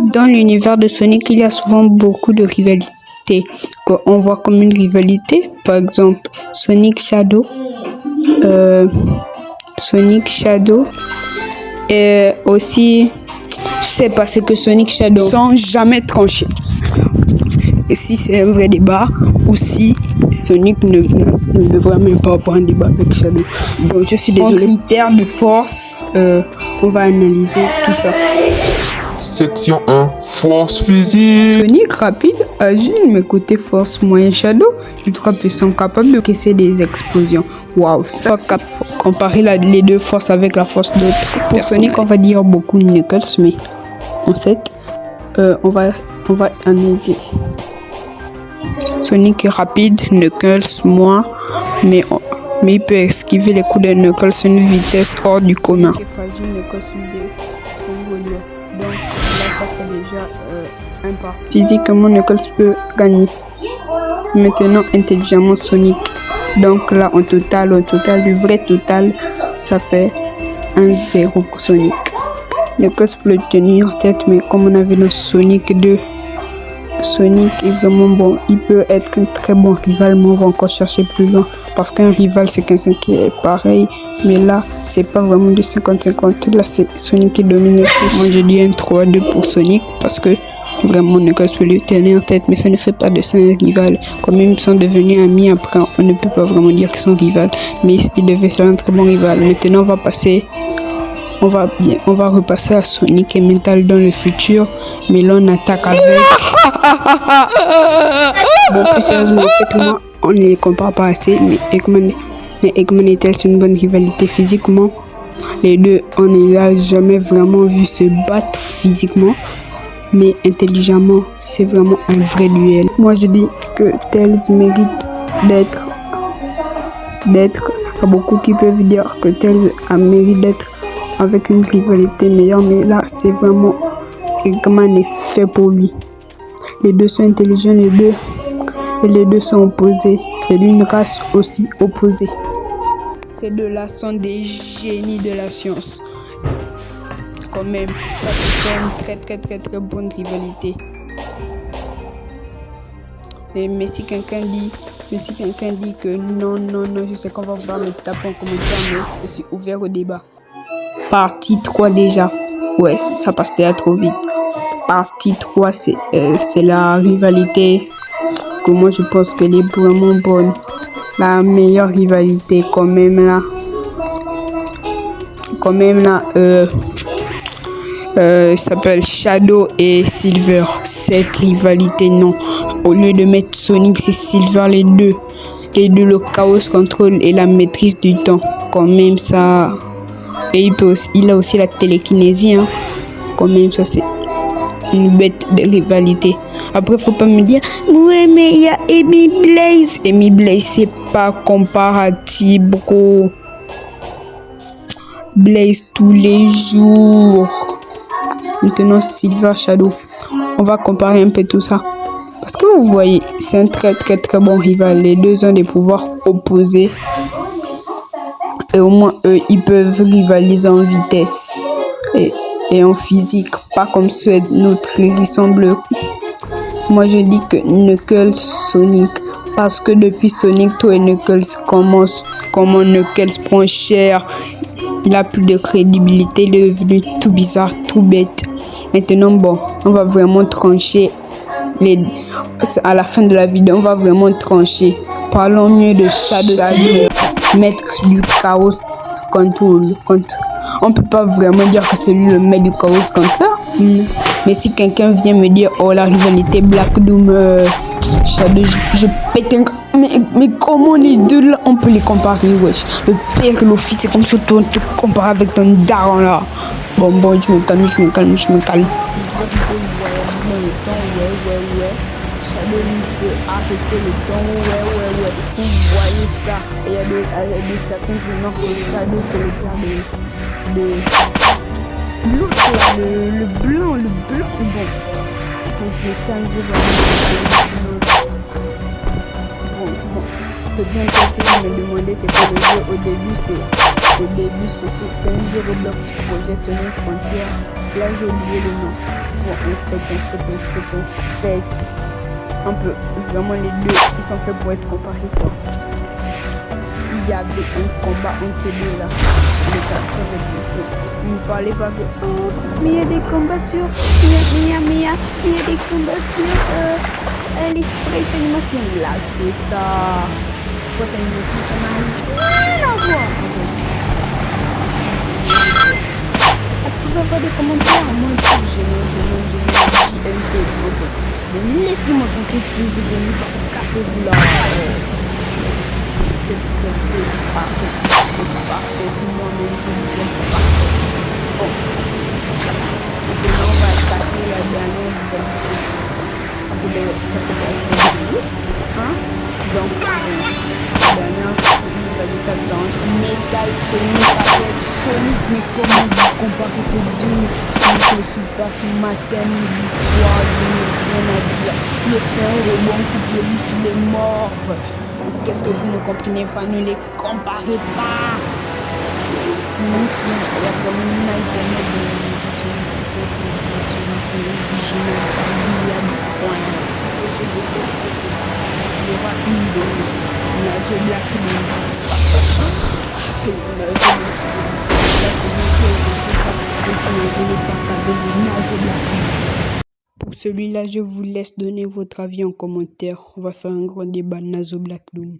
Dans l'univers de Sonic, il y a souvent beaucoup de rivalités qu'on voit comme une rivalité. Par exemple, Sonic Shadow. Sonic Shadow. Et aussi, je sais pas, c'est que Sonic Shadow sans jamais trancher. Et si c'est un vrai débat, ou si Sonic ne devrait même pas avoir un débat avec Shadow. Bon, je suis désolé. En critères de force, on va analyser tout ça. Section 1, force physique. Sonic rapide, agile, mais côté force moyen Shadow, ultra puissant, capable de casser des explosions. Waouh, ça comparer les deux forces avec la force d'autres. Pour Sonic, on va dire beaucoup Knuckles, mais en fait, on va analyser. Sonic est rapide, Knuckles moins, mais il peut esquiver les coups de Knuckles à une vitesse hors du commun. Sonic est fragile, Knuckles donc là ça fait déjà un parti. Physiquement Knuckles peut gagner. Maintenant intelligemment Sonic. Donc là en total, du vrai total, ça fait 1-0 pour Sonic. Knuckles peut le tenir en tête, mais comme on a vu dans Sonic 2, Sonic est vraiment bon. Il peut être un très bon rival, mais on va encore chercher plus loin. Parce qu'un rival, c'est quelqu'un qui est pareil. Mais là, c'est pas vraiment du 50-50. Là, c'est Sonic qui domine le plus. Moi, je dis un 3-2 pour Sonic. Parce que vraiment, Knuckles peut lui tenir en tête. Mais ça ne fait pas de ça un rival. Quand même, ils sont devenus amis après. On ne peut pas vraiment dire qu'ils sont rivales. Mais ils devaient faire un très bon rival. Maintenant, on va repasser à Sonic et Metal dans le futur, mais là on attaque avec. Bon, plus sérieusement, en fait, moi, on ne les compare pas assez, mais Eggman et Tails, c'est une bonne rivalité physiquement. Les deux, on ne les a jamais vraiment vu se battre physiquement, mais intelligemment, c'est vraiment un vrai duel. Moi, je dis que Tails mérite d'être. Il y a beaucoup qui peuvent dire que Tails mérite d'être avec une rivalité meilleure, mais là c'est vraiment Eggman est fait pour lui. Les deux sont intelligents, les deux sont opposés, et d'une race aussi opposée. Ces deux-là sont des génies de la science. Quand même, ça fait une très bonne rivalité. Mais si quelqu'un dit que non, je sais qu'on va voir me taper en commentaire, mais je suis ouvert au débat. Partie 3 déjà. Ouais, ça passe déjà trop vite. Partie 3, c'est la rivalité que moi je pense qu'elle est vraiment bonne. La meilleure rivalité quand même là, s'appelle Shadow et Silver. Cette rivalité, non. Au lieu de mettre Sonic, c'est Silver, les deux. Le chaos contrôle et la maîtrise du temps. Quand même ça. Et il a aussi la télékinésie, hein. Quand même, ça c'est une bête de rivalité. Après, faut pas me dire, ouais, mais il y a Amy Blaze. Amy Blaze, c'est pas comparatif, bro. Blaze tous les jours. Maintenant, Silver Shadow. On va comparer un peu tout ça. Parce que vous voyez, c'est un très bon rival. Les deux ont des pouvoirs opposés. Et au moins, eux, ils peuvent rivaliser en vitesse et en physique. Pas comme ceux de notre hérisson bleu. Moi, je dis que Knuckles, Sonic. Parce que depuis Sonic, toi et Knuckles, comment Knuckles prend cher. Il a plus de crédibilité. Il est devenu tout bizarre, tout bête. Maintenant, bon, on va vraiment trancher. À la fin de la vidéo, on va vraiment trancher. Parlons mieux de Shadow. Maître du chaos contrôle. On peut pas vraiment dire que c'est lui le maître du chaos contrôle. Mais si quelqu'un vient me dire, oh, la rivalité Black Doom, Shadow, je pète un... Mais comment les deux là, on peut les comparer, wesh. Le père et le fils, c'est comme si on te compare avec ton daron là. Bon, je me calme. Silver peut voyager dans le temps, ouais. Shadow peut arrêter le temps, ouais. Vous voyez ça. Et il y a des certains rumeurs que Shadow c'est le père de l'autre là, le blanc. Bon, je vais calmer vraiment. Bon. Le gameplay, si vous me demandez c'est quoi le jeu, au début c'est un jeu Roblox projet Sonic Frontier. Là j'ai oublié le nom. On peut vraiment les deux, ils sont faits pour être comparés quoi. S'il y avait un combat entre ces deux là, les gars, ça va être le top. Ne me parlez pas que mais il y a des combats sur il y a des combats sur les sprites animation. Lâchez ça. Sprite animation, ça n'arrive rien à voir. Vous pouvez avoir des commentaires, moi je JNT en fait. Mais laissez-moi tranquille si vous aimez pas, cassez-vous là. Cette liberté parfaite, moi-même je l'aime parfaite. Bon, maintenant on va attaquer la dernière rivalité. Parce que ça fait pas 5 minutes, hein. Donc, la dernière rivalité dange. Metal Sonic avec Sonic, mais comment vous comparez ces deux? Sonic le super, son matin, l'histoire, rien à dire. Le train rebond, coupe le bif, il est mort. Qu'est-ce que vous ne comprenez pas? Ne les comparez pas. Même si il y a vraiment une alternance de l'imitation originale, il y a des coins que je déteste. Il y aura une dose, Nazo Black Doom. Là, c'est lui qui a fait ça, comme si Nazo n'est pas cabellé, Nazo Black Doom. Pour celui-là, je vous laisse donner votre avis en commentaire. On va faire un grand débat Nazo Black Doom.